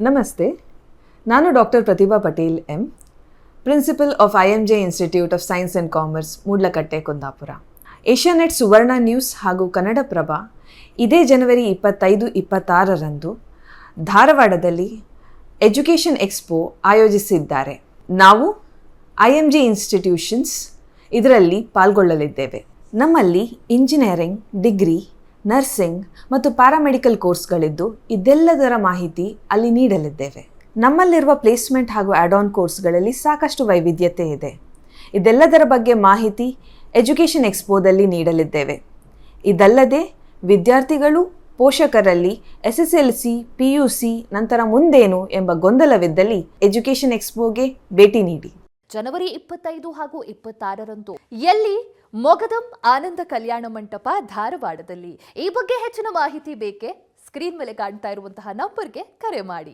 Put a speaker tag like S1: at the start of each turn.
S1: ನಮಸ್ತೆ, ನಾನು doctor Pratibha Patel M, principal of IMJ institute of science and commerce, Moodlakatte, Kundapura. Asianet Suvarna news ಹಾಗೂ ಕನ್ನಡಪ್ರಭ ಇದೇ ಜನವರಿ 25-26ರಂದು ಧಾರವಾಡದಲ್ಲಿ ಎಜುಕೇಷನ್ ಎಕ್ಸ್ಪೋ ಆಯೋಜಿಸಿದ್ದಾರೆ. ನಾವು IMJ ಇನ್ಸ್ಟಿಟ್ಯೂಷನ್ಸ್ ಇದರಲ್ಲಿ ಪಾಲ್ಗೊಳ್ಳಲಿದ್ದೇವೆ. ನಮ್ಮಲ್ಲಿ ಇಂಜಿನಿಯರಿಂಗ್, ಡಿಗ್ರಿ, ನರ್ಸಿಂಗ್ ಮತ್ತು ಪ್ಯಾರಾಮೆಡಿಕಲ್ ಕೋರ್ಸ್ಗಳಿದ್ದು ಇದೆಲ್ಲದರ ಮಾಹಿತಿ ಅಲ್ಲಿ ನೀಡಲಿದ್ದೇವೆ. ನಮ್ಮಲ್ಲಿರುವ ಪ್ಲೇಸ್ಮೆಂಟ್ ಹಾಗೂ ಆ್ಯಡ್-ಆನ್ ಕೋರ್ಸ್ಗಳಲ್ಲಿ ಸಾಕಷ್ಟು ವೈವಿಧ್ಯತೆ ಇದೆ. ಇದೆಲ್ಲದರ ಬಗ್ಗೆ ಮಾಹಿತಿ ಎಜುಕೇಷನ್ ಎಕ್ಸ್ಪೋದಲ್ಲಿ ನೀಡಲಿದ್ದೇವೆ. ಇದಲ್ಲದೆ ವಿದ್ಯಾರ್ಥಿಗಳು, ಪೋಷಕರಲ್ಲಿ SSLC, PUC ನಂತರ ಮುಂದೇನು ಎಂಬ ಗೊಂದಲವಿದ್ದಲ್ಲಿ ಎಜುಕೇಷನ್ ಎಕ್ಸ್ಪೋಗೆ ಭೇಟಿ ನೀಡಿ.
S2: ಜನವರಿ 25 ಹಾಗೂ 26ರಂದು ಎಲ್ಲಿ? ಮೊಗದಂ ಆನಂದ ಕಲ್ಯಾಣ ಮಂಟಪ, ಧಾರವಾಡದಲ್ಲಿ. ಈ ಬಗ್ಗೆ ಹೆಚ್ಚಿನ ಮಾಹಿತಿ ಬೇಕೆ? ಸ್ಕ್ರೀನ್ ಮೇಲೆ ಕಾಣ್ತಾ ಇರುವಂತಹ ನಂಬರ್ಗೆ ಕರೆ ಮಾಡಿ.